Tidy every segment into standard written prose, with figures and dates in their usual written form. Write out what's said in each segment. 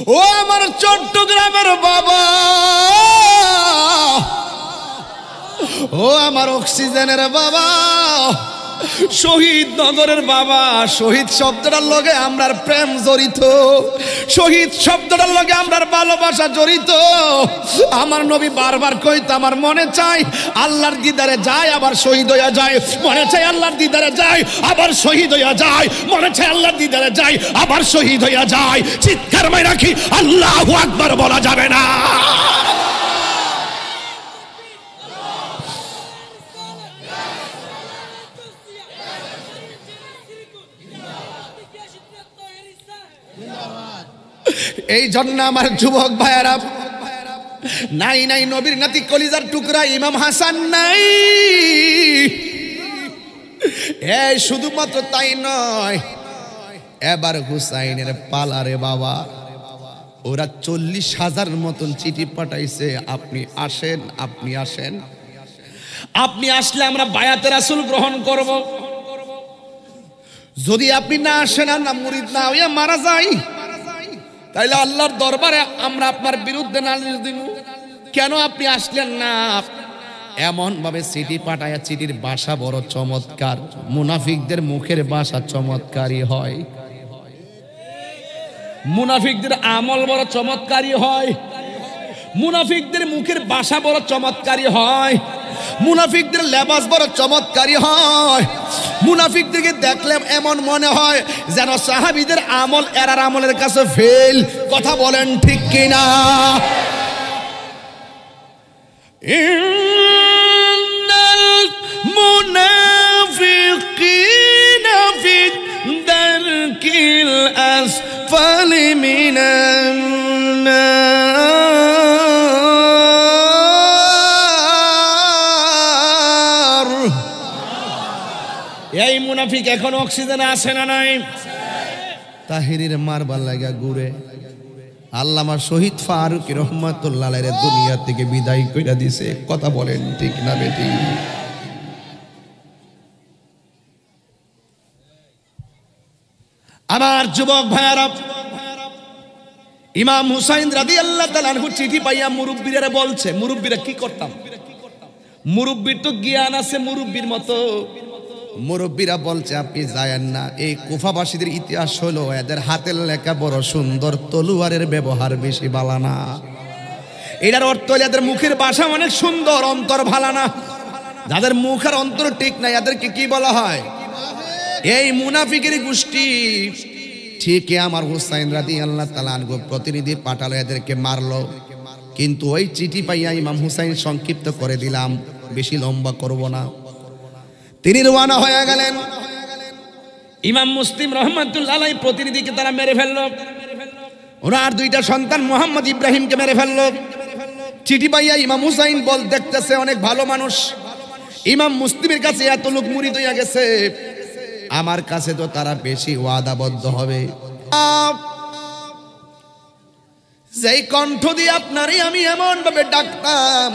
ও আমার চট্টগ্রামের বাবা, ও আমার অক্সিজেনের বাবা, শহীদ নগরের বাবা। শহীদ শব্দটার লগে আমরার প্রেম জড়িত, শহীদ শব্দটার লগে আমরার ভালোবাসা জড়িত। আমার নবী বারবার কইতো আমার মনে চাই আল্লাহর দিদারে যায় আবার শহীদ হইয়া যায়, মনে চাই আল্লাহর দিদারে যায় আবার শহীদ হইয়া যায়, মনে চাই আল্লাহর দিদারে যায় আবার শহীদ হইয়া যায়। চিৎকার মাই রাখি আল্লাহু আকবার বলা যাবে না। এই জন্য আমার যুবক ভাইয়েরা, নাই নাই নবীর নাতি কলিজার টুকরা ইমাম হাসান নাই। এই শুধুমাত্র তাই নয়, এবার হুসাইনের পালারে বাবা। ওরা 40,000 মতন চিঠি পাঠাইছে, আপনি আসেন, আপনি আসেন, আপনি আসলে আমরা বায়াতে রাসূল গ্রহণ করব। যদি আপনি না আসেন আর না মুরিদ না হইয়া মারা যাই, তাইলে আল্লাহর দরবারে আমরা আপনার বিরুদ্ধে নালিশ দিব। কেন আপনি আসলেন না? এমন ভাবে চিঠি পাঠায়, চিঠির ভাষা বড় চমৎকার। মুনাফিকদের মুখের ভাষা চমৎকারই হয়, মুনাফিকদের আমল বড় চমৎকারই হয়, মুনাফিকদের মুখের ভাষা বড় চমৎকারী হয়, মুনাফিকদের লেবাস বড় চমৎকারী হয়। মুনাফিকদেরকে দেখলে এমন মনে হয় যেন সাহাবীদের আমল এরার আমলের কাছে ফেল। কথা বলেন ঠিক কিনা? ইন্নাল মুনাফিকিনা ফি দারকিল আসফালি মিনান নার। এই মুনাফিক এখন অক্সিজেনে আসে না নাই? তাহিরের মারবার লাগা ঘুরে আল্লামা শহীদ ফারুক রহমাতুল্লাহ আলাইহি দুনিয়া থেকে বিদায় কইরা দিছে। কথা বলেন ঠিক না বেটি? আমার যুবক ভাইয়ারা, ইমাম হুসাইন রাদিয়াল্লাহু তাআলা আনহু চিঠি পাইয়া মুরব্বিরা বলছে, মুরব্বিরা কি করতাম, মুরব্বির তো জ্ঞান আছে মুরব্বির মতো। মুরব্বিরা বলছে আপনি যায়েন না। এই কুফাবাসীদের ইতিহাস হলো এদের হাতের লেখা বড় সুন্দর, তলোয়ারের ব্যবহার বেশি ভালো না। এটার অর্থ হলো এদের মুখের ভাষা অনেক সুন্দর, অন্তর ভালো না। যাদের মুখ আর অন্তর ঠিক নাই এদেরকে কি বলা হয়? এই মুনাফিকের গোষ্ঠী। ঠিক আমার হুসাইন রাদিয়াল্লাহু তাআলা আনহু প্রতিনিধি পাঠালো, এদেরকে মারলো। কিন্তু ওই চিঠি পাইয়া ইমাম হুসাইন সংক্ষিপ্ত করে দিলাম, বেশি লম্বা করব না। তিনি রওনা হয়ে গেলেন। ইমাম মুসলিম রহমাতুল্লাহ আলাইহি প্রতিনিধিকে তারা মেরে ফেললো। ওনার দুইটা সন্তান মোহাম্মদ ইব্রাহিমকে মেরে ফেললো। চিঠি পাইয়া ইমাম হুসাইন বল দেখতেছে অনেক ভালো মানুষ, ইমাম মুসলিমের কাছে এত লোক মুরিদ হইয়া গেছে, আমার কাছে তো তারা বেশি ওয়াদাবদ্ধ হবে। যেই কণ্ঠ দিয়ে আপনারই আমি এমন ভাবে ডাকতাম,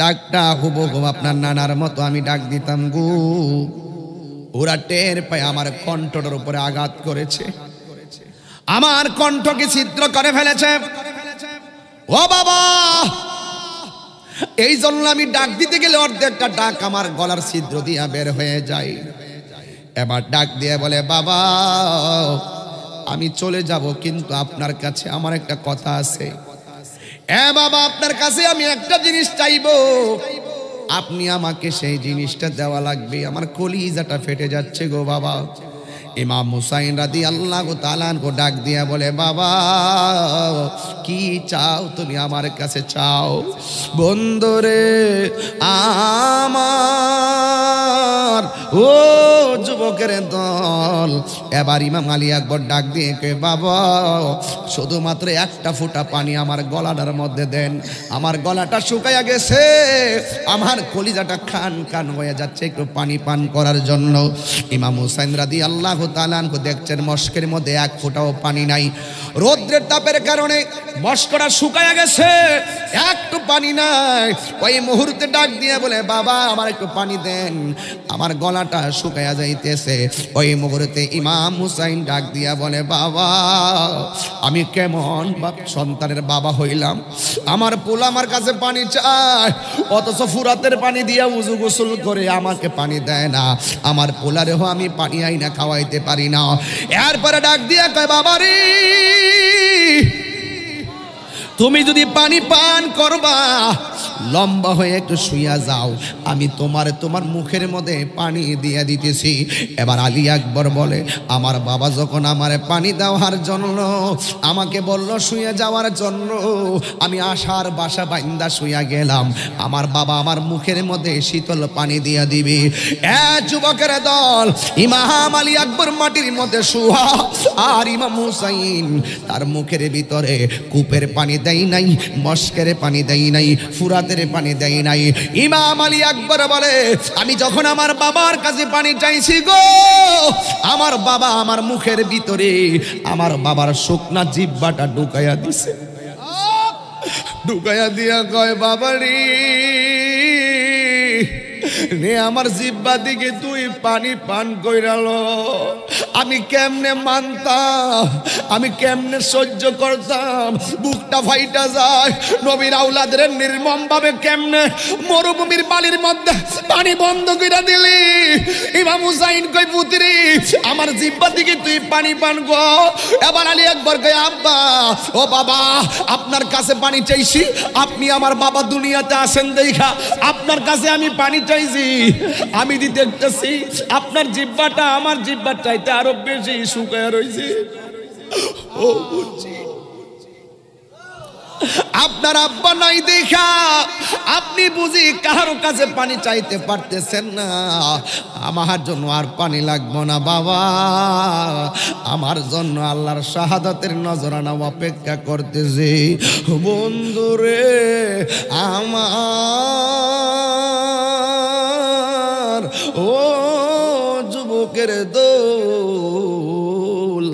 ডাকটা হুবহু আপনার নানার মতো আমি ডাক দিতাম গো। ওরা টের পায় আমার কণ্ঠটার উপরে আঘাত করেছে, আমার কণ্ঠকে ছিদ্র করে ফেলেছে। ও বাবা, এই জন্য আমি ডাক দিতে গেলে অর্ধেকটা ডাক আমার গলার ছিদ্র দিয়া বের হয়ে যায়। এবার ডাক দিয়ে বলে, বাবা আমি চলে যাব, কিন্তু আপনার কাছে আমার একটা কথা আছে। এ বাবা, আপনার কাছে আমি একটা জিনিস চাইবো, আপনি আমাকে সেই জিনিসটা দেওয়া লাগবে। আমার কলিজাটা ফেটে যাচ্ছে গো বাবা। ইমাম হুসাইন রাদিয়াল্লাহু তাআলা আনহু ডাক দিয়া বলে, বাবা কি চাও তুমি আমার কাছে চাও? বন্ধুরে আমার, ও যুবকের দল। এবার ইমাম আলী আকবর ডাক দিয়ে কয়, বাবা শুধুমাত্র একটা ফোঁটা পানি আমার গলাটার মধ্যে দেন, আমার গলাটা শুকাইয়া গেছে, আমার কলিজাটা খান খান হয়ে যাচ্ছে, একটু পানি পান করার জন্য। ইমাম হুসাইন রাদিয়াল্লাহু তাআলা আনহু দেখছেন মস্কের মধ্যে এক ফোঁটাও পানি নাই। রৌদ্রের তাপের কারণে মস্করা শুকায়া গেছে, একটু পানি নাই। ওই মুহূর্তে ডাক দিয়ে বলে, বাবা আমার একটু পানি দেন, আমার গলাটা শুকায়া যাইতেছে। ওই মুহূর্তে ইমাম হুসাইন ডাক দিয়া বলে, বাবা আমি কেমন সন্তানের বাবা হইলাম, আমার পোলা আমার কাছে পানি চায়, অথচ ফুরাতের পানি দিয়া উজু গোসল করে আমাকে পানি দেয় না, আমার পোলারেও আমি পানি আইনা খাওয়াইতে পারি না। এরপরে ডাক দিয়া কয়, বাবা রে তুমি যদি পানি পান করবা লম্বা হয়ে একটু শুইয়া যাও, আমি তোমার মুখের মধ্যে পানি দিয়ে দিতেছি। এবার আলী আকবর বলে, আমার বাবা যখন আমারে পানি দেওয়ার জন্য আমাকে বলল শুয়ে যাওয়ার জন্য, আমি আশার বাসা বাইন্দা শুইয়া গেলাম, আমার বাবা আমার মুখের মধ্যে শীতল পানি দিয়ে দিবি। যুবকের দল, ইমাম আলী আকবর মাটির মধ্যে শুয়া, আর ইমাম হুসাইন তার মুখের ভিতরে কূপের পানি দেয় নাই, মস্কের পানি দেয় নাই, ফুরাতের পানি দেয় নাই। ইমাম আলী আকবর বলে, আমি যখন আমার বাবার কাছে পানি চাইছি গো, আমার বাবা আমার মুখের ভিতরে আমার বাবার শুকনা জিহ্বাটা ঢুকাইয়া দিছে। ঢুকাইয়া দিয়া কয়, বাবারি নে আমার জিহ্বা দিকে তুই পানি পান কইরালো, আমি কেমনে মানতাম, আমি কেমনে সহ্য করতাম, বুকটা ফাইটা যায়। নবীর আওলাদের নির্মম ভাবে কেমনে মরুভূমির বালির মধ্যে পানি বন্ধ কইরা দিলি। ইমাম হুসাইন কই, পুত্রী আমার জিহ্বা দিকে তুই পানি পান গো। এবার আলী আকবর কই, আব্বা ও বাবা আপনার কাছে পানি চাইছি, আপনি আমার বাবা দুনিয়াতে আসেন দেখা আপনার কাছে আমি পানি চাইছি, আমি দিতে দেখতেছি আপনার জিহ্বাটা আমার জিহ্বার চাইতে আরো বেশি শুকায় রয়েছে। ও বুঝছি আপনার আব্বা নাই দেখা আপনি বুঝি কারো কাছে পানি চাইতে পারতেছেন না, আমার জন্য আর পানি লাগবো না বাবা, আমার জন্য আল্লাহর শাহাদাতের নজরানা অপেক্ষা করতেছে। বন্ধুরে আমার ও যুবকের দোল,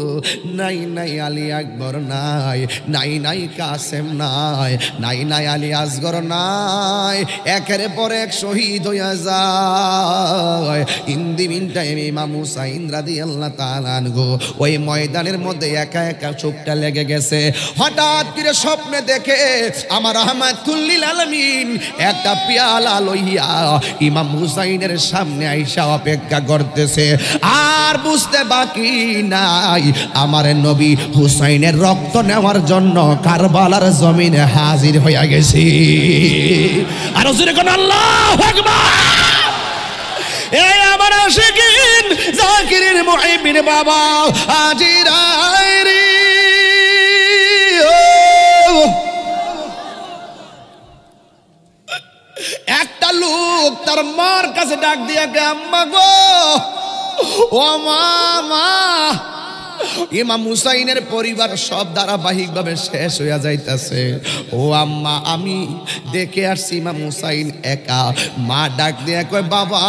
নাই নাই আলী আকবর নাই, নাই নাই কাসেম নাই, নাই নাই আলী আসগর নাই, একের পর এক শহীদ হইয়া যায়। ইন দি মিন টাইম ইমাম হুসাইন রাদিয়াল্লাহু তাআলা আনহু ওই ময়দানের মধ্যে একা একা চোখটা লেগে গেছে। হঠাৎ করে স্বপ্নে দেখে আমার রাহমাতুল লিল আলামিন একটা পেয়ালা লইয়া ইমাম হুসাইনের সামনে আইসা অপেক্ষা করতেছে। আর বুঝতে বাকি নাই আমার নবী হুসাইনের রক্ত নেওয়ার জন্য কারবালার জমিনে হাজির হইয়া গেছি। আর জোরে কোন আল্লাহু আকবার। এই আমার আশিকিন জাকিরিন মুহিবিন বাবা আজিরাইরি একটা লোক তার মার কাছে ডাক দিয়া কে, আম্মা গো ও মা। ইমাম হুসাইনের পরিবার সব ধারাবাহিকভাবে শেষ হইয়া যাইতেছে। ও আম্মা আমি দেখে আসছি ইমাম হুসাইন একা। মা ডাক দিয়ে কয়, বাবা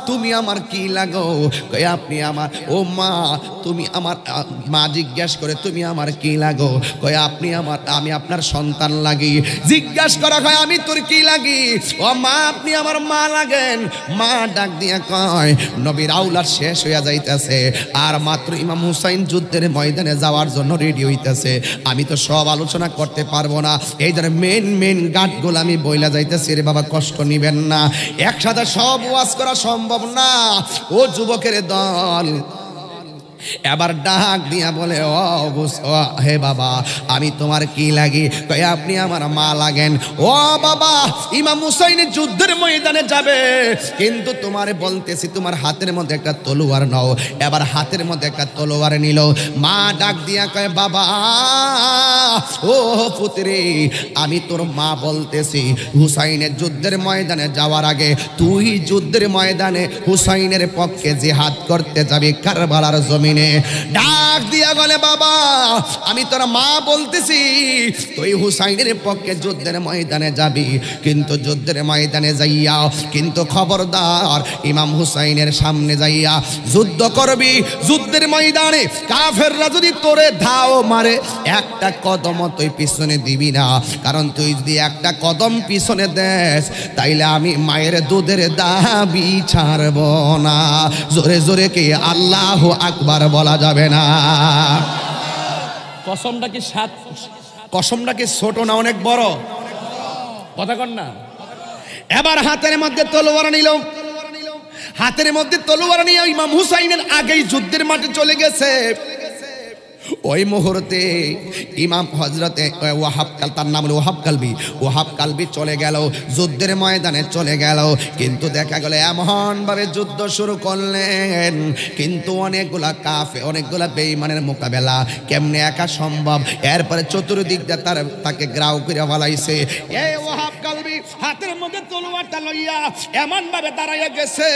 তুমি আমার কি লাগো? কয় আপনি আমার। ও মা তুমি আমার। মা জিজ্ঞেস করে তুমি আমার কি লাগো? কয় আপনি আমার, আমি আপনার সন্তান লাগি। জিজ্ঞেস করা হয় আমি তোর কি লাগি? ও মা আপনি আমার মা লাগেন। মা ডাক দিয়া কয়, নবীর আওলাদ শেষ হইয়া যাইতেছে, আর মাত্র ইমাম হুসাইন যুদ্ধের ময়দানে যাওয়ার জন্য রেডি হইতেছে। আমি তো সব আলোচনা করতে পারবো না, এই ধরনের মেন গাঁটগুলো আমি বইলা যাইতেছি। রে বাবা কষ্ট নিবেন না, একসাথে সব ওয়াজ করা সম্ভব না। ও যুবকের দল এবার ডাক দিয়া বলে, ও হে বাবা আমি তোমার কি লাগি? কয় আপনি আমার মা লাগেন। ও বাবা ইমাম হুসাইন যুদ্ধের ময়দানে যাবে, কিন্তু তোমারে বলতেছি তোমার হাতের মধ্যে একটা তলোয়ার নাও। এবার হাতের মধ্যে একটা তলোয়ার নিল। মা ডাক দিয়া কয়, বাবা ও পুত্রী আমি তোর মা বলতেছি, হুসাইনের যুদ্ধের ময়দানে যাওয়ার আগে তুই যুদ্ধের ময়দানে হুসাইনের পক্ষে জিহাদ করতে যাবি কারবালার জমিন। হুসাইনে ডাক দিয়া বলে, বাবা আমি তোর মা বলতেছি তুই হুসাইনের পক্ষে যুদ্ধের ময়দানে যাবি, কিন্তু যুদ্ধের ময়দানে যাইয়া কিন্তু খবরদার ইমাম হুসাইনের সামনে যাইয়া যুদ্ধ করবি। যুদ্ধের ময়দানে কাফেররা যদি তোরে ধাও মারে একটা কদম তুই পিছনে দিবি না, কারণ তুই যদি একটা কদম পিছনে দেস তাইলে আমি মায়ের দুধের দাবি ছাড়ব না। জোরে জোরে কি আল্লাহু আকবার বলা যাবে না? কসমটা কি কসমটা কি ছোট না অনেক বড়? কথা কন না। এবার হাতের মধ্যে তলোয়ার নিল, হাতের মধ্যে তলোয়ার নিয়ে ইমাম হুসাইনের আগেই যুদ্ধের মাঠে চলে গেছে। ওই মুহূর্তে ইমাম হযরতে ওয়াহাব তার নাম ওয়াহাব কালবি, ওয়াহাব কালবি চলে গেল, যুদ্ধের ময়দানে চলে গেল। কিন্তু দেখা গেল এমন ভাবে যুদ্ধ শুরু করলেন, কিন্তু অনেকগুলা কাফে অনেকগুলা বেঈমানের মোকাবেলা কেমনে একা সম্ভব। এরপরে চতুর্দিক দিয়ে তাকে গ্রাউ করে ফলাইছে। এই ওয়াহাব কালবি হাতের মধ্যে তলোয়ারটা লইয়া এমন ভাবে দাঁড়াইয়া গেছে,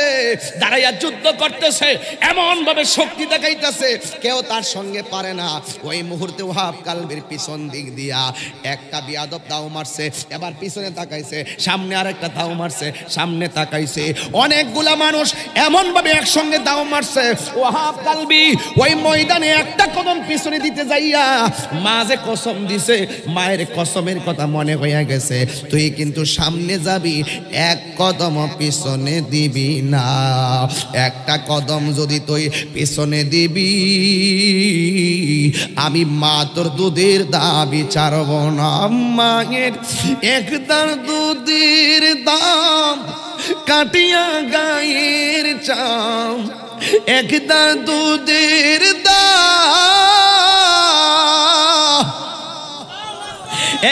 দাঁড়াইয়া যুদ্ধ করতেছে, এমন ভাবে শক্তি দেখাইতেছে কেউ তার সঙ্গে পারে না। ওই মুহূর্তে ওয়াহাব কালবির পিছন দিক দিয়া একটা বিয়াদব দাও মারছে, এবার পিছনে তাকাইছে, সামনে আরেকটা দাও মারছে, সামনে তাকাইছে, অনেকগুলা মানুষ এমন ভাবে একসঙ্গে দাও মারছে। ওয়াহাব কালবি ওই ময়দানে একটা কদম পিছনে দিতে যাইয়া মা যে কসম দিছে, মায়ের কসমের কথা মনে হইয়া গেছে, তুই কিন্তু সামনে যাবি, এক কদম পিছনে দিবি না। একটা কদম যদি তুই পিছনে দিবি আমি মা তোর দুধের দাবি ছাড়ব না। মায়ের একদার দুধের দাম কাটিয়া গায়ের চাম, একদার দুধের দাম,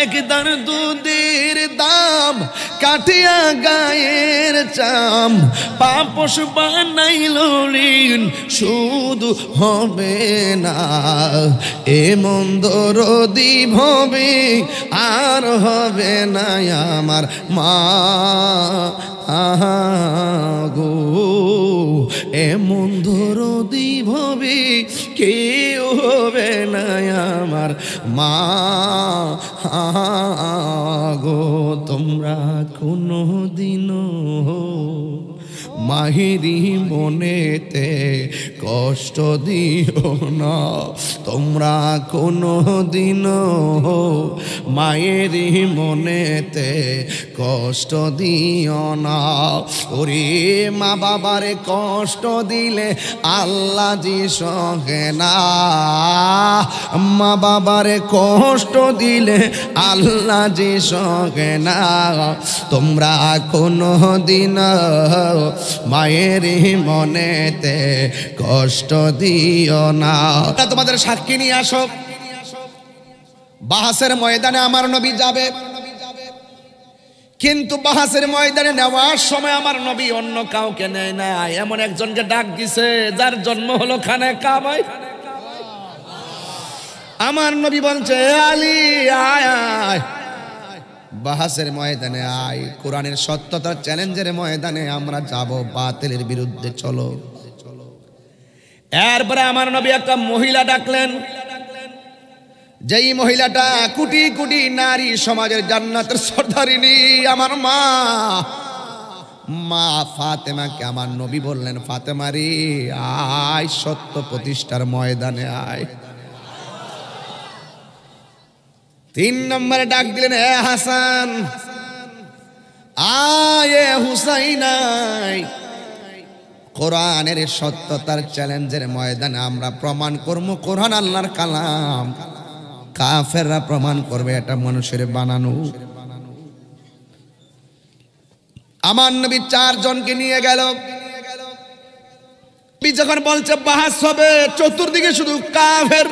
একদার দুধের দাম কাটিয়া গায়ের চাম, পাপস বানাইল ঋণ শুধু হবে না, এ মন্দরদি ভবে আর হবে না আমার মা গো, এ মন্দরদি ভবে কেউ হবে না আমার মা গো। তোমরা কোনো দিনও মাহিরি মনেতে কষ্ট দিও না, তোমরা কোনো দিনও মায়েরই মনেতে কষ্ট দিও না। ওরে মা বাবারে কষ্ট দিলে আল্লাহ জি সহে না, মা বাবারে কষ্ট দিলে আল্লাহ জি সহে না। তোমরা কোনো দিন মায়ের মনেতে কষ্ট দিও না। তোমাদের সাক্ষী নিয়ে আসো, বাহাসের ময়দানে আমার নবী যাবে, কিন্তু বাহাসের ময়দানে নেওয়ার সময় আমার নবী অন্য কাউকে নেয় না, এমন একজনকে ডাক দিছে যার জন্ম হলো খানে কাবায়। আমার নবী বলছে আলী আয় আয়, বাহাসের ময়দানে আয়, কোরআনের সত্যতার চ্যালেঞ্জের ময়দানে আমরা যাব, বাতিলের বিরুদ্ধে চলো। এরপরে আমার নবী একটা মহিলা ডাকলেন, যেই মহিলাটা কোটি কোটি নারী সমাজের জান্নাতের সর্দারিনী, আমার মা মা ফাতেমাকে আমার নবী বললেন, ফাতেমা রে আয়, সত্য প্রতিষ্ঠার ময়দানে আয়। 3 নম্বরে ডাক দিলেন, এ হাসান আয়, হুসাইন আয়। কোরআনের সত্যতার চ্যালেঞ্জের ময়দানে আমরা প্রমাণ করব কোরআন আল্লাহর কালাম, কাফেররা প্রমাণ করবে এটা মানুষের বানানো। আমার নবী 4 জনকে নিয়ে গেল, যখন বলছে বাহাস হবে, চতুর্দিকে শুধু কাফের।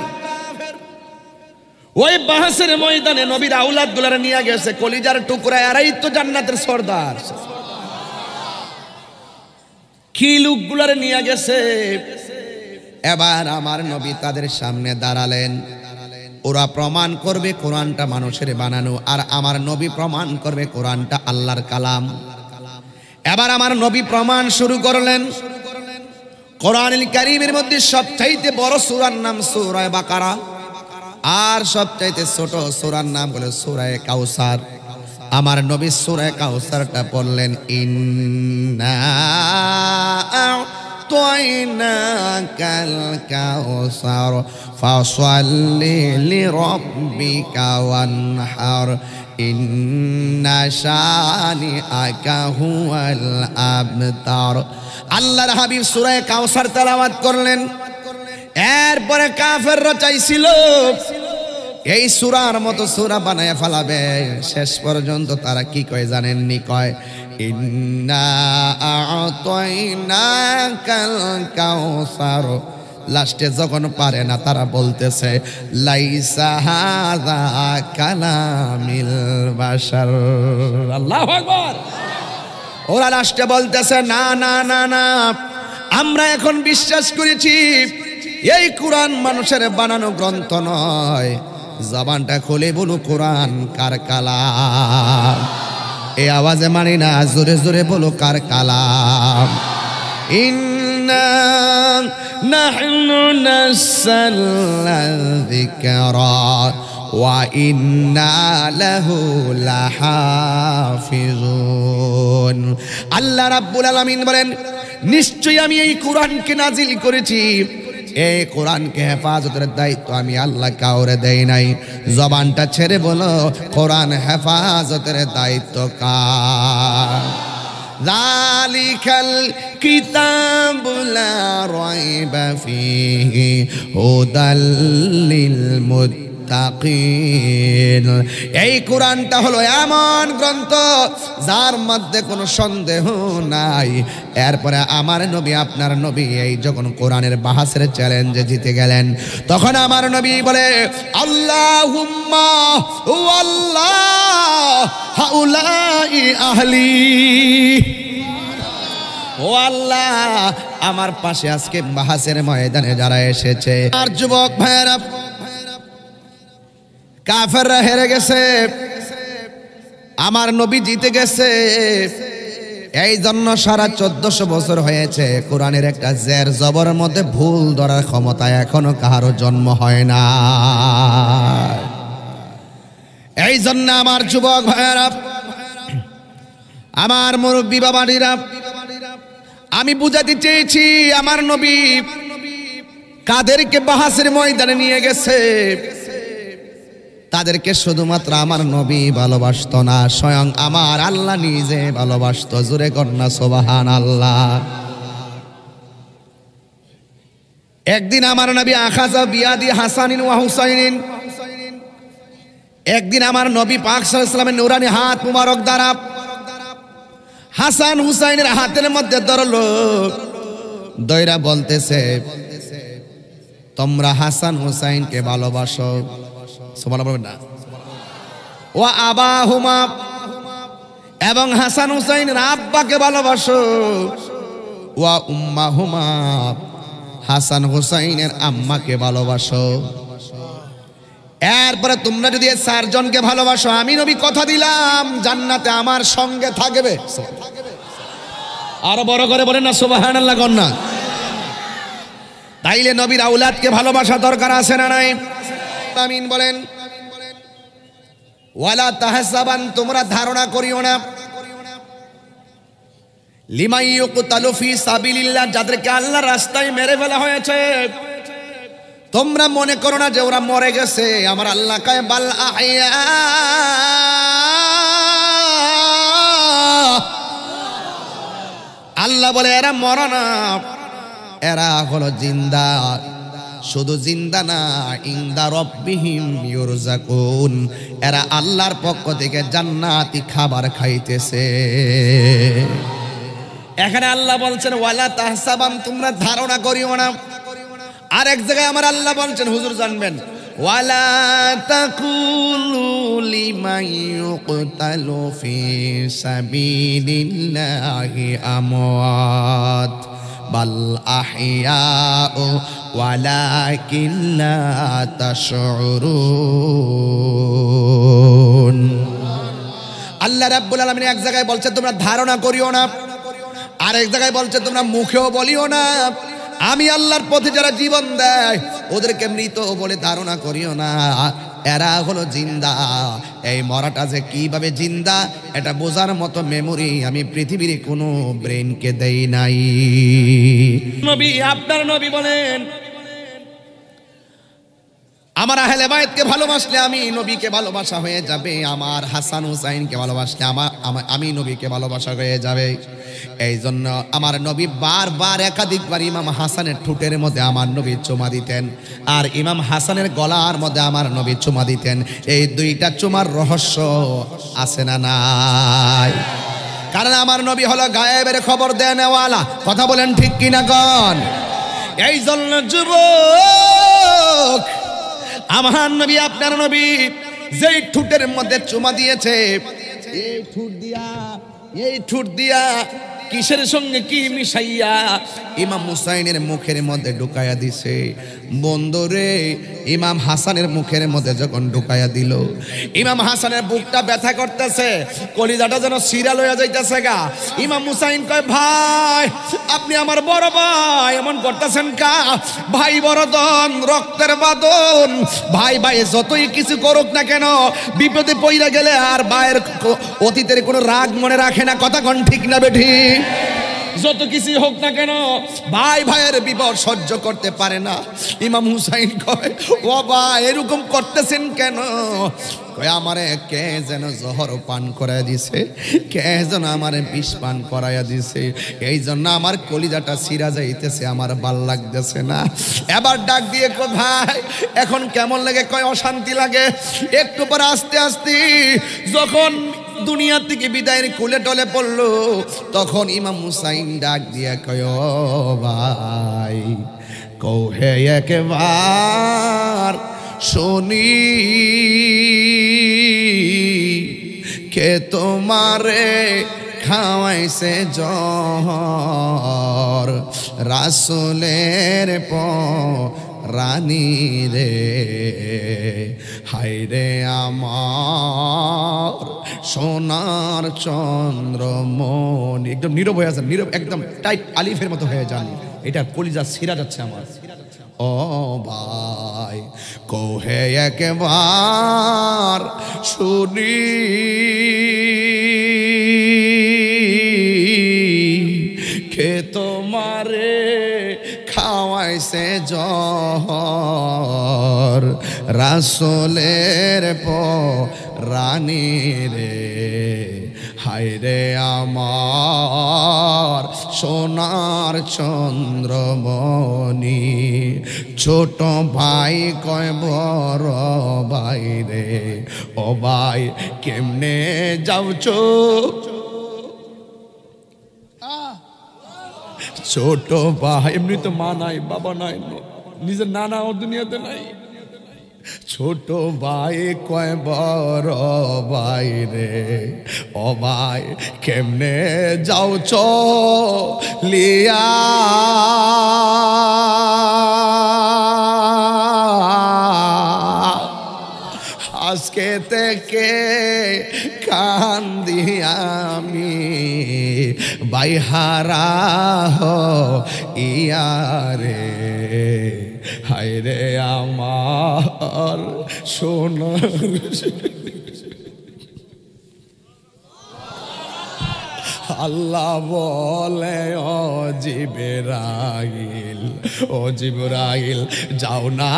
ওই বাহাসের ময়দানে নবীর আউলাদ গুলারে নিয়ে গেছে, কলিজার টুকরা, এরাই তো জান্নাতের সর্দার। কি লোকগুলারে নিয়ে গেছে। এবার আমার নবী তাদের সামনে দাঁড়ালেন, ওরা প্রমাণ করবে কোরআনটা মানুষের বানানো, আর আমার নবী প্রমাণ করবে কোরআনটা আল্লাহর কালাম। এবার আমার নবী প্রমাণ শুরু করলেন। কোরআনুল কারীমের মধ্যে সবচাইতে বড় সূরার নাম সূরা বাকারা, আর সবচাইতে ছোট সূরার নাম হলো সূরা কাউসার। আমার নবী সূরা কাউসারটা পড়লেন, ইন্না আ'তাইনাকাল কাউসার ফাসাল্লি লিরাব্বিকা ওয়ানহার ইন্না শানিআকা হুয়াল আবতার। আল্লাহর হাবিব সূরা কাউসার তেলাওয়াত করলেন। এরপরে কাফেররা চাইছিল এই সূরার মতো সূরা বানায় ফেলাবে। শেষ পর্যন্ত তারা কি কয় জানেননি? কয় ইন্না আ'তাইনাকাল কাউসার। লাস্টে যখন পারে না তারা বলতেছে লাইসা হাযা কালামিল বাশার। আল্লাহু আকবার। ওরা লাস্টে বলতেছে না না না না, আমরা এখন বিশ্বাস করেছি এই কোরআন মানুষের বানানো গ্রন্থ নয়। জবানটা খুলে বলো কোরআন কার কালাম? এই আওয়াজে মানি না, জোরে জোরে বলো কার কালাম? ইন্না নাহনু নাযালনা যিকরা ওয়া ইন্না লাহু লাহাফিজুন। আল্লাহ রাব্বুল আলামিন বলেন, নিশ্চয়ই আমি এই কোরআনকে নাজিল করেছি, এই কোরআনকে হেফাজতের দায়িত্ব আমি আল্লাহ কাউরে দেই নাই। জবানটা ছেড়ে বলো কোরআন হেফাজতের দায়িত্ব কার? যালিকাল কিতাবু লা রাইবা ফীহি হুদাল লিল মুত্তাকিন। এই কোরআনটা হলো এমন গ্রন্থ যার মধ্যে কোনো সন্দেহ নাই। এরপরে আমার নবী, আপনার নবী এই যখন কোরআনের বাহাসের চ্যালেঞ্জে জিতে গেলেন, তখন আমার নবী বলে আল্লাহুম্মা ওয়াল্লাহ হাউলাই আহলি। ও আল্লাহ, আমার পাশে আজকে বাহাসের ময়দানে যারা এসেছে, আর যুবক ভাইরা, কাফেররা হেরে গেছে, আমার নবী জিতে গেছে। এই জন্য সারা 1400 বছর হয়েছে কোরআনের একটা জের জবর মধ্যে ভুল ধরার ক্ষমতা এখনো কারো জন্ম হয় না। এই জন্য আমার যুবক ভাইরা, আমার মুরব্বী বাবারা, আমি বুঝাতে চেয়েছি আমার নবী কাদেরকে বাহাসের ময়দানে নিয়ে গেছে, তাদেরকে শুধুমাত্র আমার নবী ভালোবাসতো না, স্বয়ং আমার আল্লাহ নিজে ভালোবাসতো। জোরে কন্যা সুবহানাল্লাহ। একদিন আমার নবী আখাযা বিয়াদি হাসানিন ওয়া হুসাইনিন, একদিন আমার নবী পাক সাল্লাল্লাহু আলাইহি ওয়াসাল্লামের নূরানি হাত মুবারক দ্বারা হাসান হুসাইনের হাতের মধ্যে ধরলো, দয়রা বলতেছে তোমরা হাসান হুসাইনকে ভালোবাসো। সুবহানাল্লাহ বলবেন না? ওয়া আবাহুমা, এবং হাসান হুসাইনের আব্বাকে ভালোবাসো। ওয়া উম্মাহুমা, হাসান হুসাইনের আম্মাকে ভালোবাসো। এরপরে তোমরা যদি এই চারজনকে ভালোবাসো, আমি নবী কথা দিলাম জান্নাতে আমার সঙ্গে থাকবে। আরো বড় করে বলেন না সুবহানাল্লাহ কন্যা। তাইলে নবীর আওলাদকে ভালোবাসা দরকার আছে না নাই? আমিন বলেন। ওয়ালা তাহসাবান, তোমরা ধারণা করিও না, লিমান ইউকতালু ফি সাবিলিল্লাহ, যাদেরকে আল্লাহর রাস্তায় মেরে ফেলা হয়েছে, তোমরা মনে করো না যে ওরা মরে গেছে। আমার আল্লাহ কয় বাল আহইয়া, আল্লাহ বলে এরা মরে না, এরা হলো জিন্দা। শুধু জিন্দা না, ইনদা রাব্বিহিম ইউরজাকুন, এরা আল্লাহর পক্ষ থেকে জান্নাতি খাবার খাইতেছে। এখানে আল্লাহ বলছেন ওয়ালা তাহসাবান, তোমরা ধারণা করিও না। আর এক জায়গায় আমার আল্লাহ বলছেন, হুজুর জানবেন, ওয়ালা তাকুলু লিমান ইউকতালু ফি সাবিলিল্লাহি আমওয়াত বাল আহইয়াউ ওয়ালাকিন লা তাশউরুন। আল্লাহ রাব্বুল আলামিন এক জায়গায় বলছেন তোমরা ধারণা করিও না, আর এক জায়গায় বলছেন তোমরা মুখেও বলিও না। আমি আল্লাহর পথে যারা জীবন দেয় ওদেরকে মৃত বলে ধারণা করিও না, এরা হলো জিন্দা। এই মরাটা যে কিভাবে জিন্দা এটা বোঝার মতো মেমোরি আমি পৃথিবীর কোনো ব্রেনকে দেই নাই। নবী, আপনার নবী বলেন আমার আহলে বায়তকে ভালোবাসলে আমি নবীকে ভালোবাসা হয়ে যাবে, আমার হাসান হুসাইনকে ভালোবাসলে আমি নবীকে ভালোবাসা হয়ে যাবে। এই জন্য আমার নবী বারবার একাধিকবার ইমাম হাসানের ঠোঁটের মধ্যে আমার নবী চুমা দিতেন, আর ইমাম হাসানের গলার মধ্যে আমার নবী চুমা দিতেন। এই দুইটা চুমার রহস্য আছে না নাই? কারণ আমার নবী হলো গায়েবের খবর দেনেওয়ালা। কথা বলেন ঠিক কিনা গণ? এই জন্য যুবক, আমার নবী আপনার নবী যেই ঠোঁটের মধ্যে চুমা দিয়েছে, এই ঠোঁট দিয়া কিসের সঙ্গে কি মিশাইয়া ইমাম হুসাইনের মুখের মধ্যে ঢুকাইয়া দিছে। বন্ধুরে, ইমাম হাসানের মুখের মধ্যে যখন ঢুকাইয়া দিল, ইমাম হাসানের বুকটা ব্যথা করতেছে, কলিজাটা যেন সিরাল হয়ে যাইতেছে গা। ইমাম হুসাইন কয়, ভাই আপনি আমার বড় ভাই, এমন করতেছেন কা? ভাই বড়দন, রক্তের বাঁধন। ভাই ভাই যতই কিছু করুক না কেন, বিপদে পইরা গেলে আর ভাইয়ের অতীতের কোনো রাগ মনে রাখে না। কথা কোন ঠিক না বেঠি? যত কিছু হোক না কেন ভাই ভাইয়ের বিপদ সহ্য করতে পারে না। ইমাম হুসাইন কয়, ও ভাই এরকম করতেছেন কেন? কয়, আমারে কে যেন জহর পান করাইয়া দিছে, কে যেন আমারে বিষ পান করাইয়া দিছে, এই জন্য আমার কলিজাটা সিরা যাইতেছে, আমার ভাল লাগতেছে না। এবার ডাক দিয়ে কয়, ভাই এখন কেমন লাগে? কয়, অশান্তি লাগে। একটু পরে আস্তে আস্তে যখন দুনিয়া থেকে বিদায়ের কুলে টলে পড়লো, তখন ইমাম হুসাইন ডাক দিয়া কয়, ও ভাই কৌহে একবার শুনি, কে তোমারে খাওয়াইছে জহর, রাসূলের রানী রে, হায়রে আমার সোনার চন্দ্রমণি। একদম নীরব হয়ে আছেন, নীরব, একদম টাইপ আলিফের মতো হয়ে যান। এটা কলিজা ছিঁড়া যাচ্ছে আমার। ও ভাই কোহে একবার শুনি, কে তোমারে খাওয়াইছে জহর, রাসূলের রানী রে, হায়রে আমার সোনার চন্দ্রমণি। ছোট ভাই কয় বড় ভাই রে, ও ভাই কেমনে যাওছো? ছোট ভাই, এমনি তো মা নাই বাবা নাই, নিজের নানা ও দুনিয়াতে নাই। ছোট ভাই কয় বড় ভাই রে, ও ভাই কেমনে যাওছ লিয়া? আজকে থেকে কান্দি আমি বাইহারা ইয়ারে, হায়রে আমার সোনার। আল্লাহ বলে, ও জিবরাইল, ও জিবরাইল যাও না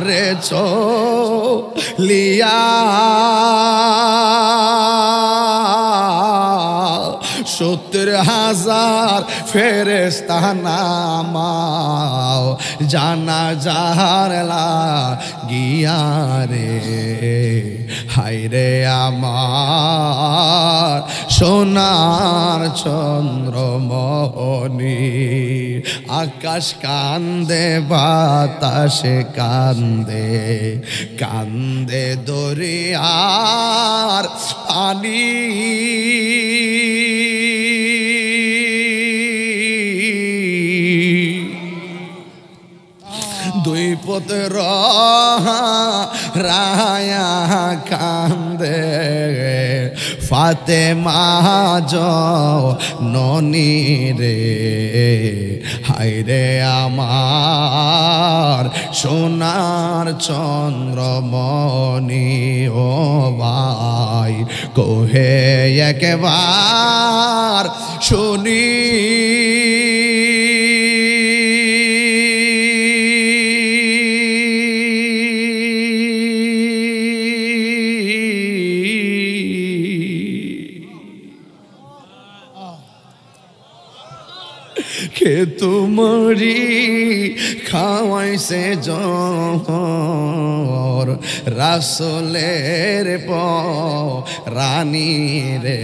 রে চলিয়া, 70,000 ফেরেশতা নামাও জানাজার লাগিয়া রে, হায়রে আমার সোনার চন্দ্রমণি। আকাশ কান্দে বাতাসে কান্দে, কান্দে দরিয়ার পানি, দুই পথের রায়া কান্দে ফাতেমা জননী রে, হায়রে আমার সোনার চন্দ্রমণি ও ভাই কোহে একবার শুনি। কে তুমরি খাওয়াইছে জহর রাসূলের রানী রে,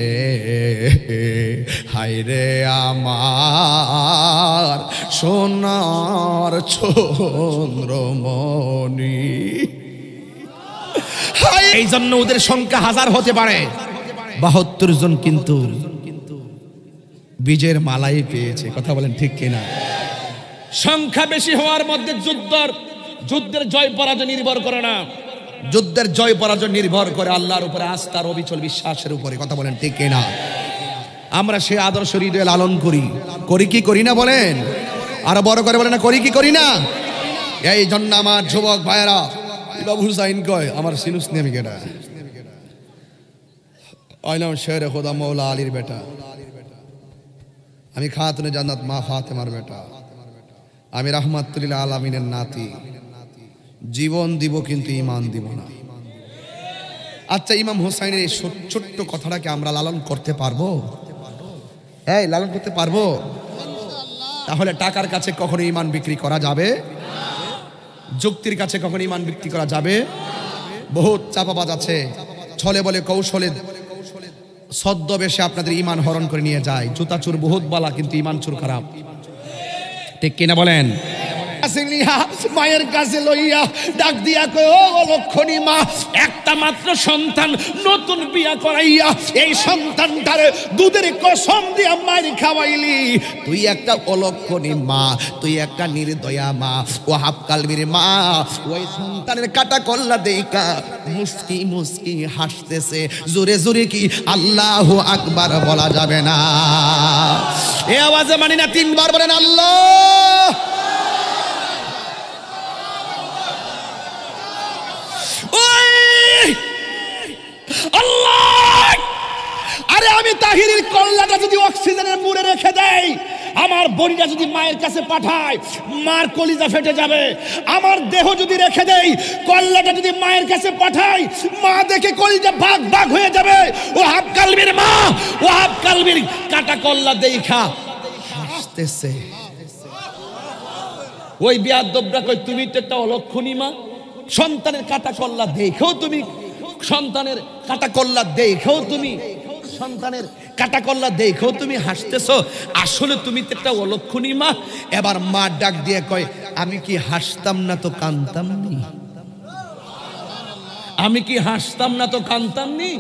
হায়রে আমার সোনার চন্দ্রমণি। এই জন্য ওদের সংখ্যা হাজার হতে পারে, ৭২ জন কিন্তু বীজের মালাই পেয়েছে। কথা বলেন ঠিক কিনা? সংখ্যা বেশি হওয়ার মধ্যে যুদ্ধের জয় পরাজয় নির্ভর করে না, যুদ্ধের জয় পরাজয় নির্ভর করে আল্লাহর উপরে আস্থার অবিচল বিশ্বাসের উপরে। কথা বলেন ঠিক কিনা? আমরা সে আদর্শ হৃদয়ে লালন করি, করি কি করি না বলেন? আরো বড় করে বলেন না, করি কি করি না? এই জন্য আমার যুবক ভাইয়েরা, বাবু হুসাইন কয় আমার সিনুস নিয়ে আমি কেটা আইলাম শেরে খোদা মৌলা আলীর বেটা, আমি খাতুনে জান্নাত মা ফাতেমার বেটা, আমি রাহমাতুল আলামিনের নাতি, জীবন দিব কিন্তু ঈমান দিব না। আচ্ছা, ইমাম হোসাইনের এই ছোট্ট কথাটাকে আমরা লালন করতে পারবো? এই লালন করতে পারবো? তাহলে টাকার কাছে কখনো ঈমান বিক্রি করা যাবে? যুক্তির কাছে কখনো ঈমান বিক্রি করা যাবে? বহুত চাপাবাজ আছে, ছলে বলে কৌশলে ছদ্মবেশে আপনাদের ঈমান হরণ করে নিয়ে যায়। জুতা চুর বহুত বালা, কিন্তু ঈমান চুর খারাপ। ঠিক কিনা বলেন? মায়ের কাছে লইয়া ডাক দিয়া কই, ও অলক্ষণী মা, একটা মাত্র সন্তান নতুন বিয়া করাইয়া এই সন্তানটারে দুধের কসম দিয়া মায়ের খাওয়াইলি। তুই একটা অলক্ষণী মা, তুই একটা নির্দয়া মা, ওয়াহাব কালবির মা। ওই সন্তানের কাটা কল্লা দেইকা মুস্কি মুস্কি হাসতেছে। জোরে জোরে কি আল্লাহু আকবার বলা যাবে না? এ আওয়াজে মানি না, 3 বার বলেন আল্লাহ। আল্লাহ! আরে আমি তাহিরির কল্লাটা যদি অক্সিজেনের মুড়ে রেখে দেই, আমার বডিটা যদি মায়ের কাছে পাঠায়, মার কলিজা ফেটে যাবে। আমার দেহ যদি রেখে দেই, কল্লাটা যদি মায়ের কাছে পাঠায়, মা দেখে কলিজা ভাগ ভাগ হয়ে যাবে। ওয়াহাব কালবির মা, ওয়াহাব কালবির কাটা কল্লা দেখা হাসতেছে। ওই বিয়াদবরা কই, তুমি তো একটা অলক্ষণী মা, সন্তানের কাটা কল্লা দেখেও তুমি, সন্তানের কাটা কল্লা দেখেও তুমি, সন্তানের কাটা কল্লা দেখেও তুমি হাসতেছো। আসলে তুমি তো একটা অলক্ষণী মা। এবার মা ডাক দিয়ে কয়, আমি কি হাসতাম না তো কানতাম নি? আমি কি হাসতাম না তো কানতাম নি?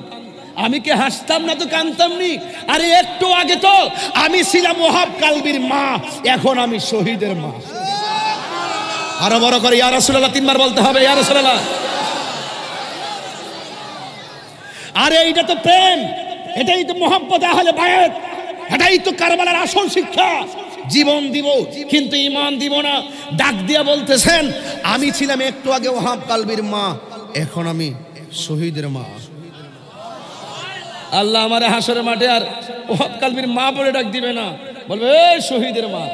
আমি কি হাসতাম না তো কানতাম নি? আরে একটু আগে তো আমি ছিলাম ওয়াহাব কালবির মা, এখন আমি শহীদের মা। আরো বড় করে ইয়া রাসূলুল্লাহ 3 বার বলতে হবে, ইয়া রাসূলুল্লাহ। আরে এইটা তো প্রেম, এটাই তো মোহাব্বত আহলে বায়াত, এটাই তো কারবালার আসল শিক্ষা। জীবন দিব কিন্তু ঈমান দিব না। ডাক দিয়া বলতেছেন, আমি ছিলাম একটু আগে ওয়াহাব কালবির মা, এখন আমি শহীদের মা। আল্লাহ আমারে হাসরের মাঠে আর ওয়াহাব কালবির মা বলে ডাক দিবে না, বলবে এই শহীদের মা।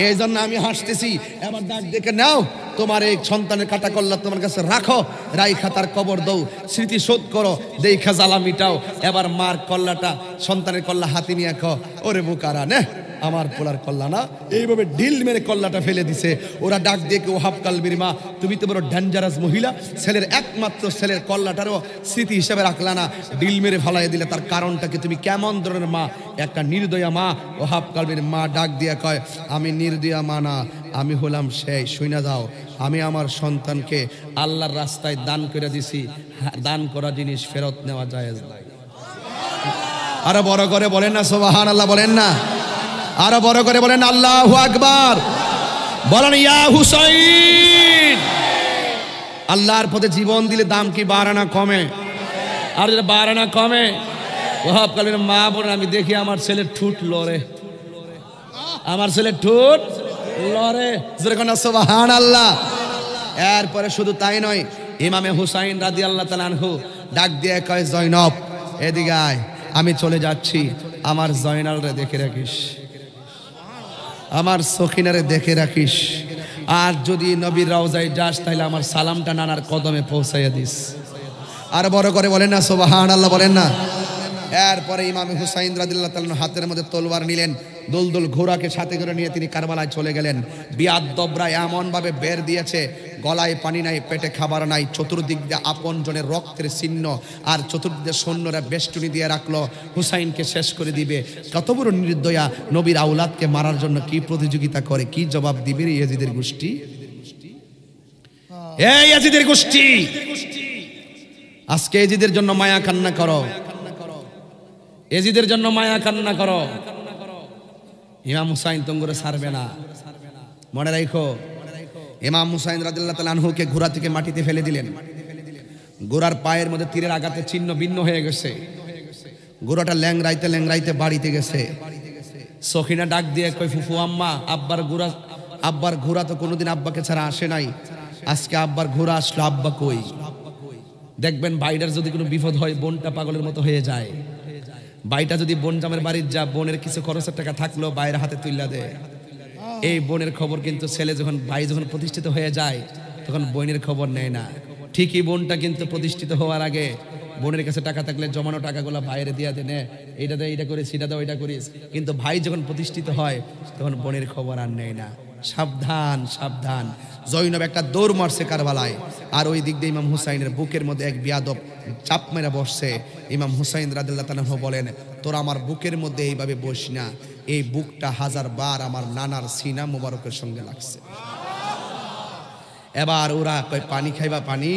এই জন্য আমি হাসতেছি। এবার ডাক দেখে নাও, তোমার এই সন্তানের কাটা কল্লা তোমার কাছে রাখো, রাইখা তার কবর দাও, স্মৃতি শোধ করো, দেখা জ্বালা মিটাও। এবার মার কল্লাটা, সন্তানের কল্লা হাতে নিয়ে কো, ওরে বুকারা নে আমার পোলার কল্লা না। এইভাবে ঢিল মেরে কল্লাটা ফেলে দিছে। ওরা ডাক দিয়ে ওয়াহাব কালবির মা, তুমি তো বড় ডেঞ্জারাস মহিলা, ছেলের একমাত্র ছেলের কল্লাটারও স্মৃতি হিসেবে রাখলা না, ঢিল মেরে ফালাই দিলে। তার কারণটা কি? তুমি কেমন ধরনের মা? একটা নির্দয়া মা। ওয়াহাব কালবির মা ডাক দিয়ে কয়, আমি নির্দয়া মা না, আমি হলাম সেই, শুইনা যাও, আমি আমার সন্তানকে আল্লাহর রাস্তায় দান করে দিছি। দান করা জিনিস ফেরত নেওয়া জায়েজ নাই। আরো বড় করে বলেন না সুবহানাল্লাহ, বলেন না, আরো বড় করে বলেন আল্লাহু আকবার, বলেন ইয়া হুসাইন। আল্লাহর পথে জীবন দিলে দাম কি বাড়ে না কমে? আর যেটা বাড়ে না কমে। ওহাবকালীন মা বোন আমি দেখি আমার ছেলে ঠুট লড়ে, আমার ছেলে ঠুট লড়ে, সুবহানাল্লাহ। এরপরে শুধু তাই নয়, ইমামে হুসাইন রাদিয়াল্লাহু তাআলা আনহু ডাক দিয়ে কয়, জয়নব এদিকে আয়, আমি চলে যাচ্ছি, আমার জয়নালরে দেখে রাখিস, আমার সখিনারে দেখে রাখিস, আর যদি নবীর রওজায় যাস তাহলে আমার সালামটা নানার কদমে পৌঁছাইয়া দিস। আর বড় করে বলেন না সুবহানাল্লাহ, বলেন না। এরপরে ইমাম হুসাইন রাদিয়াল্লাহু তাআলা হাতের মধ্যে তলোয়ার নিলেন, দুলদুল ঘোড়াকে সাথে করে নিয়ে তিনি কারবালায় চলে গেলেন। বিয়াদ্দবরা এমন ভাবে বের দিয়েছে, গলায় পানি নাই, পেটে খাবার নাই, চতুর্দিক দিয়ে আপন জনের রক্তের চিহ্ন, আর চতুর্দিকে সৈন্যরা বেষ্টনী দিয়ে রাখলো, হুসাইনকে শেষ করে দিবে। কত বড় নির্দয়া, নবীর আওলাদকে মারার জন্য কি প্রতিযোগিতা করে, কি জবাব দিবে ইয়াজিদের গোষ্ঠী, এই ইয়াজিদের গোষ্ঠী। আজকে ইয়াজিদের জন্য মায়া কান্না করো, ইয়াজিদের জন্য মায়া কান্না করো। ইমাম হুসাইন তোমরা ছাড়বে না, মনে রাখো। ইমাম হুসাইন রাদিয়াল্লাহু তাআলা আনহুকে ঘোড়া থেকে মাটিতে ফেলে দিলেন, ঘোড়ার পায়ের মধ্যে তীরের আঘাতে ছিন্ন ভিন্ন হয়ে গেছে, ঘোড়াটা ল্যাংরাইতে ল্যাংরাইতে বাড়িতে গেছে। সখিনা ডাক দিয়ে কই, ফুফু আম্মা, আব্বার ঘোড়া তো কোনোদিন আব্বাকে ছাড়া আসে নাই, আজকে আব্বার ঘোড়া আসলো, আব্বা কই? দেখবেন ভাইটার যদি কোনো বিপদ হয়, বোনটা পাগলের মতো হয়ে যায়। ভাইটা যদি বোন জামের বাড়ির যা, বোনের কিছু খরচের টাকা থাকলো ভাইয়ের হাতে তুইলা দেয়। এই বোনের খবর কিন্তু ছেলে যখন, ভাই যখন প্রতিষ্ঠিত হয়ে যায় তখন বোনের খবর নেয় না। ঠিকই বোনটা কিন্তু প্রতিষ্ঠিত হওয়ার আগে বোনের কাছে টাকা থাকলে জমানো টাকাগুলো ভাইয়ের দিয়া দেয়, এইটা দে, এইটা করিস, সেটা দাও, ওইটা করিস। কিন্তু ভাই যখন প্রতিষ্ঠিত হয় তখন বোনের খবর আর নেয় না। সাবধান সাবধান। জৈনব একটা দৌড় মারছে কারবালায়, আর ওই দিক দিয়ে ইমাম হুসাইনের বুকের মধ্যে এক বিয়াদব চাপ মেরা বসছে। ইমাম হুসাইন রাদিয়াল্লাহু তাআলা বলেন, তোরা আমার বুকের মধ্যে এইভাবে বস না, এই বুকটা 1000 বার আমার নানার সিনা মোবারকের সঙ্গে লাগছে। এবার ওরা কয়, পানি খাইবা? পানি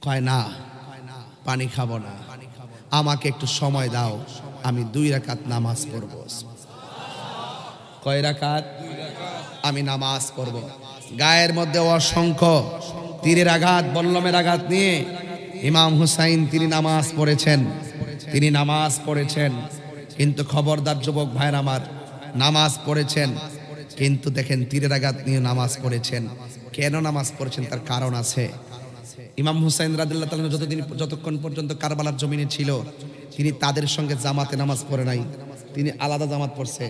কয় না, পানি খাবো না, আমাকে একটু সময় দাও, আমি 2 রাকাত নামাজ পড়ব। কয় রাকাত? আমি নামাজ পড়ব। গায়ের মধ্যে অসংখ্য তীরের আঘাত, বল্লমের আঘাত নিয়ে ইমাম হুসাইন তিনি নামাজ পড়েছেন, তিনি নামাজ পড়েছেন। কিন্তু খবরদার যুবক ভাইয়ের আমার, নামাজ পড়েছেন কিন্তু দেখেন তীরের আঘাত নিয়ে নামাজ পড়েছেন। কেন নামাজ পড়েছেন তার কারণ আছে। ইমাম হুসাইন রাদিয়াল্লাহু তাআলা যতক্ষণ পর্যন্ত কারবালার জমিনে ছিল, তিনি তাদের সঙ্গে জামাতে নামাজ পড়ে নাই, তিনি আলাদা জামাত পড়ছে।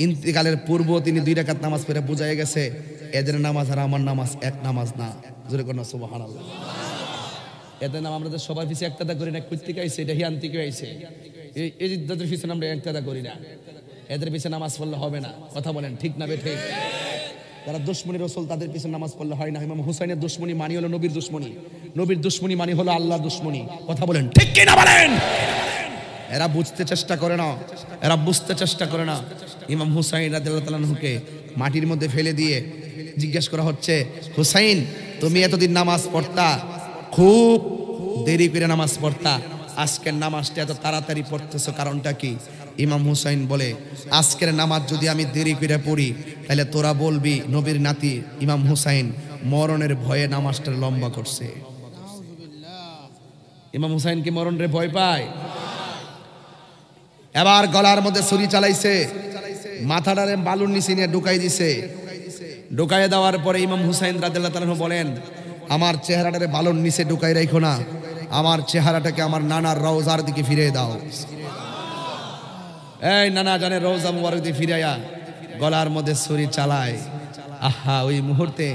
ইন্তিকালের পূর্ব তিনি 2 রাকাত নামাজ পড়ে বুঝাই গেছে, এদের নামাজ আর আমার নামাজ এক নামাজ না। জোরে কোন সুবহানাল্লাহ। এদের নাম আমরা সবার পিছিয়ে একতাদা করি না, কর্তৃক আইছে, এটা হিয়ান থেকে আইছে, এই জিদ্দাদের পিছনে আমরা একতাদা করি না। এদের পিছনে নামাজ পড়লে হবে না। কথা বলেন ঠিক না বেঠিক? যারা দুশমনী রাসূল তাদের পিছনে নামাজ পড়লে হয় না। ইমাম হুসাইনের দুশমনী মানি হলো নবীর দুশমনী, নবীর দুশমনী মানি হলো আল্লাহর দুশমনী। কথা বলেন ঠিক কি না বলেন? এরা বুঝতে চেষ্টা করে না, এরা বুঝতে চেষ্টা করে না। ইমাম হুসাইন রাদিয়াল্লাহু তাআলা আনহুকে মাটির মধ্যে ফেলে দিয়ে জিজ্ঞেস করা হচ্ছে, হুসাইন তুমি এতদিন নামাজ পড়তা, খুব দেরি করে নামাজ পড়তা, আজকের নামাজটা এত তাড়াতাড়ি পড়তেছো, কারণটা কি? ইমাম হুসাইন বলে, আজকের নামাজ যদি আমি দেরি করে পড়ি তাহলে তোরা বলবি নবীর নাতি ইমাম হুসাইন মরণের ভয়ে নামাজটা লম্বা করছে। ইমাম হুসাইন কি মরণের ভয় পায়? এবার গলার মধ্যে ছুরি চালাইছে, মাথাটারে বালুর নিচে নিয়ে ঢুকাই দিছে। ঢুকাই দেওয়ার পরে ইমাম হুসাইন রাদিয়াল্লাহু তাআলা বলেন, আমার চেহারাটারে বালুর নিচে ঢুকাই রাখো না, আমার চেহারাটাকে আমার নানার রওজার দিকে ফিরিয়ে দাও। এই নানা জানের রওজা মুবারক দিকে ফিরাইয়া গলার মধ্যে ছুরি চালায়। আহা, ওই মুহূর্তে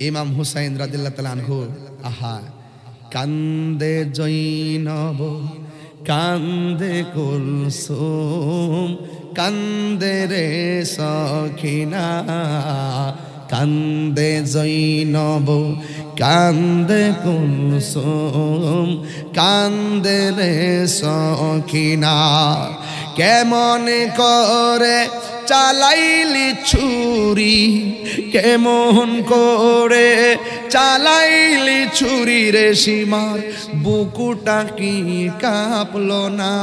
ইমাম হুসাইন রাদিয়াল্লাহু তাআলা আনহু আহা কান্দে জৈনব, কান্দে কুলসুম, কান্দে রে সখিনা, কান্দে জৈনব, কান্দে কুলসুম, কান্দে রে সখিনা। কেমন করে চালাইলি ছুরি, কেমন করে চালাইলি ছুরি রে সীমার, বুকুটা কি কাঁপলো না?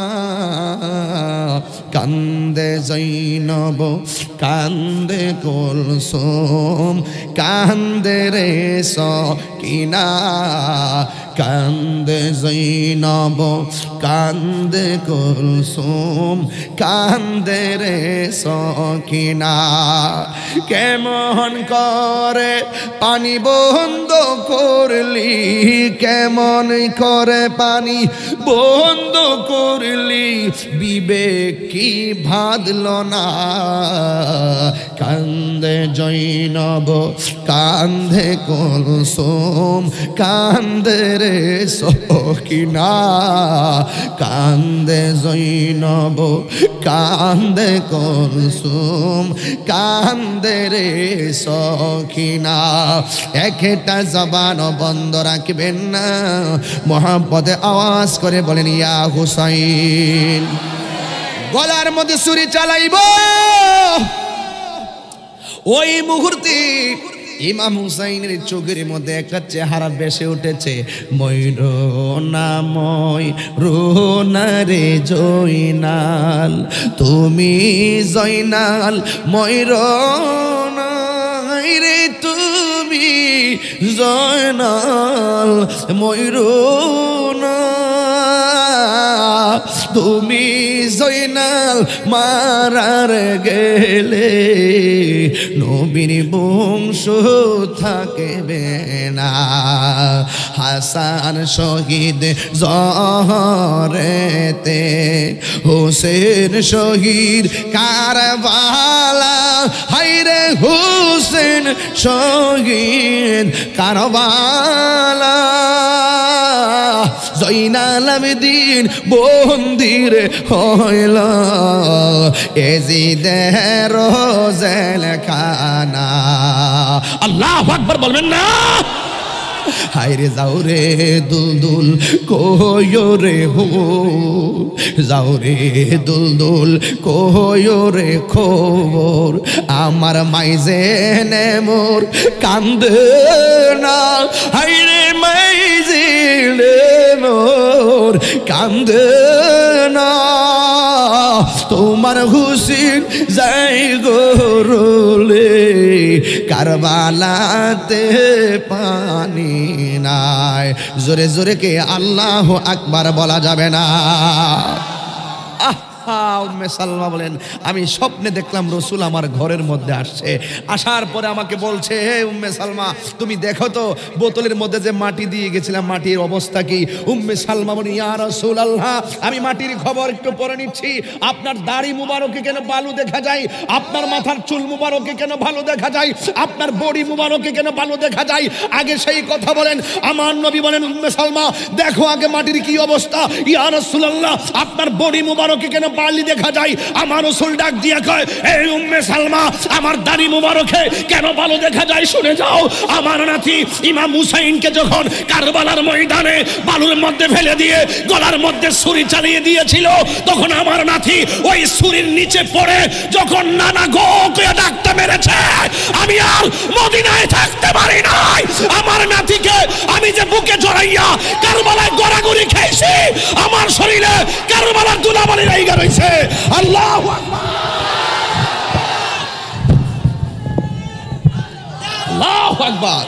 কান্দে জৈনব, কান্দে কুলসুম, কান্দে রে সকিনা, কান্দে জৈনব কান্দে কুলসুম কান্দে রে সকিনা কেমন করে পানি বন্ধ করলি কেমন করে পানি বন্ধ করলি বিবেক কি ভাদল না কান্দে জৈনব কান্দে কুলসুম কান্দে রে সকিনা কান্দে জৈনব কান্দে কুলসুম কান্দে রে সকিনা একটা জবান বন্ধ রাখবেন না মোহাম্মদে আওয়াজ করে বলেন ইয়া হুসাইন গলার মধ্যে ছুরি চালাইব ওই মুহূর্তে ইমাম হুসাইনের চোখের মধ্যে একটা চেহারা বেসে উঠেছে ময়ূরনাময় রোনারে জয়নাল তুমি জয়নাল ময়ূরনাই রে তুমি জয়নাল ময়ূরনা তুমি জয়নাল মারার গেলে নবীর বংশ থাকবে না হাসান শহীদ জহরেতে হোসেন শহীদ কারবালা হায়রে হোসেন শহীদ কারবালা জয়নাল আবেদিন বন্দির হইল এজিদের জেলখানা আল্লাহু আকবার বলবেন না হায়রে যাও রে দুলদুল কয়ো রে হো যাও রে দুলদুল কয়ো রে খবর আমার মাইজে নে মোর কান্দে না হায়রে মাইজে নে মোর কান্দে না তোমার হুসেন যাই গরলে কারবালাতে পানি নাই জোরে জোরে কে আল্লাহু আকবার বলা যাবে না উম্মে সালমা বলেন আমি স্বপ্নে দেখলাম রসুল আমার ঘরের মধ্যে আসছে আসার পরে আমাকে বলছে হে উম্মে সালমা তুমি দেখো তো বোতলের মধ্যে যে মাটি দিয়ে গেছিলাম মাটির অবস্থা কি উম্মে সালমা বলি ইয়া রাসূলুল্লাহ আমি মাটির খবর একটু পরে নিচ্ছি আপনার দাড়ি মুবারকে কেন বালু দেখা যায় আপনার মাথার চুল মুবারকে কেন ভালো দেখা যায় আপনার বডি মুবারকে কেন ভালো দেখা যায় আগে সেই কথা বলেন আমার নবী বলেন উম্মে সালমা দেখো আগে মাটির কি অবস্থা ইয়া রাসূলুল্লাহ আপনার বডি মুবারকে কেন বালি দেখা যায় আমার রাসূল ডাক দিয়া কয় এই উম্মে সালমা আমার দাড়ি মুবারকে কেন ভালো দেখা যায় শুনে যাও আমার নাতি ইমাম হুসাইনকে যখন কারবালার ময়দানে বালুর মধ্যে ফেলে দিয়ে গলার মধ্যে ছুরি চালিয়ে দিয়েছিল তখন আমার নাতি ওই ছুরির নিচে পড়ে যখন নানা গো করে ডাকতে মেরেছে আমি আর মদিনায় থাকতে পারি নাই আমার নাতিকে আমি যে বুকে জড়াইয়া কারবালায় গড়াগড়ি খেয়েছি আমার শরীরে কারবালার ধুলাবালি লাইগা রইছে আল্লাহু আকবার আল্লাহু আকবার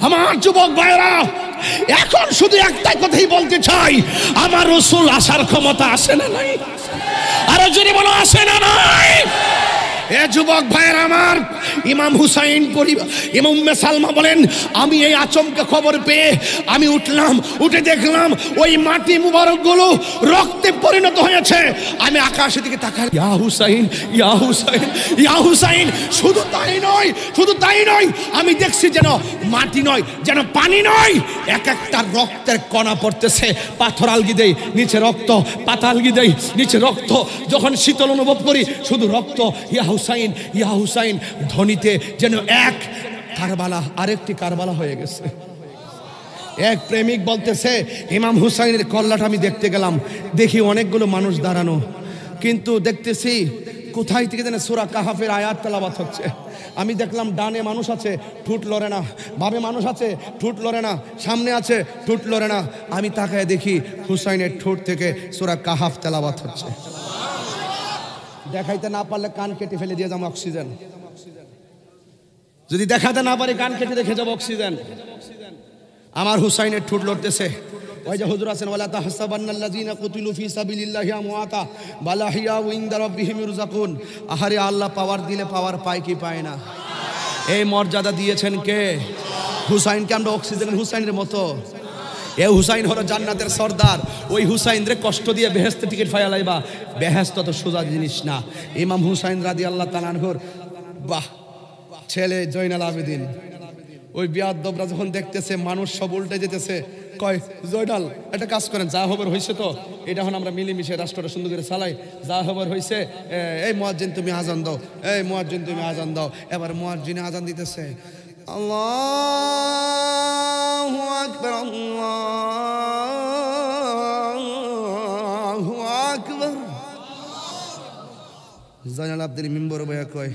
আমার যুবক ভাইরা এখন শুধু একটাই কথাই বলতে চাই আমার রাসূল আসার ক্ষমতা আছে না নাই আর যদি বলো আছে না নাই এ যুবক ভাইয়ের আমার ইমাম হুসাইন পরিবার ইমাম উম্মে সালমা বলেন আমি এই আচমকা খবর পেয়ে আমি উঠলাম উঠে দেখলাম ওই মাটি মুবারক গুলো রক্তে পরিণত হয়েছে আমি আকাশের দিকে তাকাই ইয়া হুসাইন ইয়া হুসাইন ইয়া হুসাইন শুধু তাই নয় আমি দেখছি যেন মাটি নয় যেন পানি নয় এক একটা রক্তের কণা পড়তেছে পাথর আলগি দেই নিচে রক্ত পাতা আলগি দেই নিচে রক্ত যখন শীতল অনুভব করি শুধু রক্ত ইয়া হুসাইন ধ্বনিতে যেন এক কারবালা আরেকটি কারবালা হয়ে গেছে এক প্রেমিক বলতেছে ইমাম হুসাইনের কল্লাটা আমি দেখতে গেলাম দেখি অনেকগুলো মানুষ দাঁড়ানো কিন্তু দেখতেছি কোথায় থেকে যেন সূরা কাহাফের আয়াত তেলাওয়াত হচ্ছে আমি দেখলাম ডানে মানুষ আছে ঠুট লড়ে না বামে মানুষ আছে ঠুট লড়ে না সামনে আছে ঠুট লড়ে না আমি তাকায় দেখি হুসাইনের ঠোঁট থেকে সূরা কাহাফ তেলাওয়াত হচ্ছে দেখাইতে না পারলে কান কেটে ফেলে দিয়ে যাবো অক্সিজেন যদি দেখাতে না পারি কান কেটে রেখে যাবো অক্সিজেন। আমার হুসাইনের ঠোঁট লড়তেছে। ওই যে হুজুর আছেন, ওয়ালা তাহসাবান্নাল্লাযীনা কুতিলু ফী সাবিলিল্লাহি আমওয়াতা বাল আহইয়াউ ইনদা রাব্বিহিম ইরযাকুন। আহারে আল্লাহ পাওয়ার দিলে পাওয়ার পায় কি পায় না? এই মর্যাদা দিয়েছেন কে? হুসাইনকে আমরা অক্সিজেনের হুসাইনের মতো। এ হুসাইন হলো জান্নাতের সর্দার। ওই হুসাইনরে কষ্ট দিয়ে বেহেশতে টিকিট ফায়ালাইবা, বেহেশত তো সোজা জিনিস না। ইমাম হুসাইন রাদিয়াল্লাহু তাআলা আনহুর বাহ ছেলে জয়নাল আবেদিন, ওই বিয়াদবরা যখন দেখতেছে মানুষ সব উল্টে যেতেছে, কয় জয়নাল একটা কাজ করেন, যা খবর হয়েছে তো এটা এখন আমরা মিলেমিশে রাষ্ট্রটা সুন্দর করে চালাই। যা খবর হয়েছে, এই মুয়াজ্জিন তুমি আজান দাও, এই মুয়াজ্জিন তুমি আজান দাও। এবার মুয়াজ্জিনে আজান দিতেছে, আল্লাহু আকবার আল্লাহু আকবার। জয়নাল আবেদিন মিম্বর বয়া কয়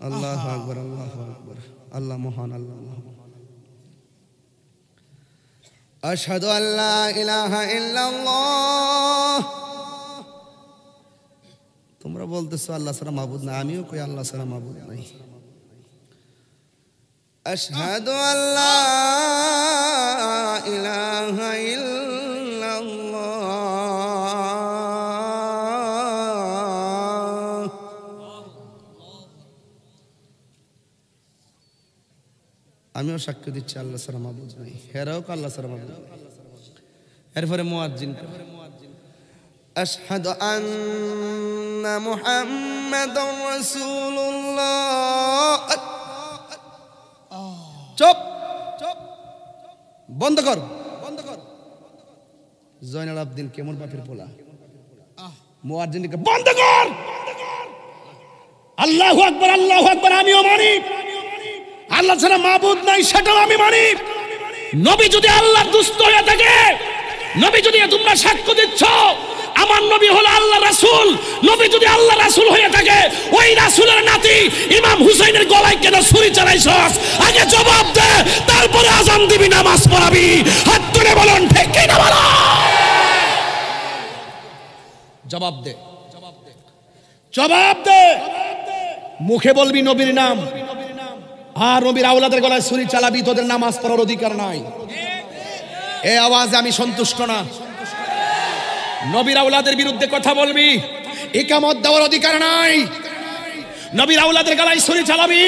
আল্লাহু আকবার আল্লাহু আকবার, আল্লাহ মহান, আল্লাহ মহান। আশহাদু আল্লা ইলাহা ইল্লাল্লাহ। তোমরা বলতেছো আল্লাহ ছাড়া মাবুদ নাই, আমিও কই আল্লাহ ছাড়া মাবুদ নাই। আশহাদু আল্লা ইলাহা ইল্লাল্লাহ। আমিও সাক্ষ্য দিচ্ছি আল্লাহ ছাড়া মাবুদ নাই, হেরাও আল্লাহ ছাড়া মাবুদ নাই। এরপরে মুয়াজ্জিন, আশহাদু আন্না মুহাম্মাদুর রাসূলুল্লাহ। চুপ চুপ, বন্ধ কর বন্ধ কর। জয়নাল আবেদিন কেমন বাপের পোলা, মুয়াজ্জিনকে বন্ধ কর। আল্লাহু আকবার আল্লাহু আকবার, আমিও মানি আল্লাহ ছাড়া মাবুদ নাই, সেটাও আমি মানি। নবী যদি আল্লাহর দুস্ত হয়ে থাকে, নবী যদি তোমরা সাক্ষ্য দিচ্ছ আমার নবী হলো আল্লাহ রাসূল, নবী যদি আল্লাহ রাসূল হয়ে থাকে, ওই রাসূলের নাতি ইমাম হুসাইনের গলায় কেন ছুরি চালাইছস? আগে জবাব দে, তারপরে আজান দিবি, নামাজ পড়াবি। হাত তুলে বলুন ঠিক কি না বলো? জবাব দে, জবাব দে। মুখে বলবি নবীর নাম, আর নবীর আওলাদের গলায় ছুরি চালাবি, তোদের নামাজ পড়ার অধিকার নাই। এই আওয়াজে আমি সন্তুষ্ট না। নবীর আওলাদের বিরুদ্ধে কথা বলবি, ইকামত দেওয়ার অধিকার নাই। নবীর আওলাদের গলায় ছুরি চালাবি,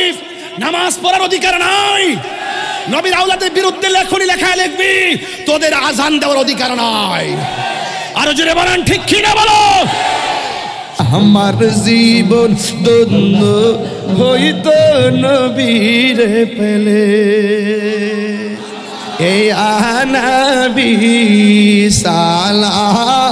নামাজ পড়ার অধিকার নাই। নবীর আওলাদের বিরুদ্ধে লেখনি লেখায় লিখবি, তোদের আজান দেওয়ার অধিকার নাই। আরো জোরে বলেন ঠিক কি না বলো? আমার জীবন ধন্য হইত নবীরে পেলে, এই আনবী সালাম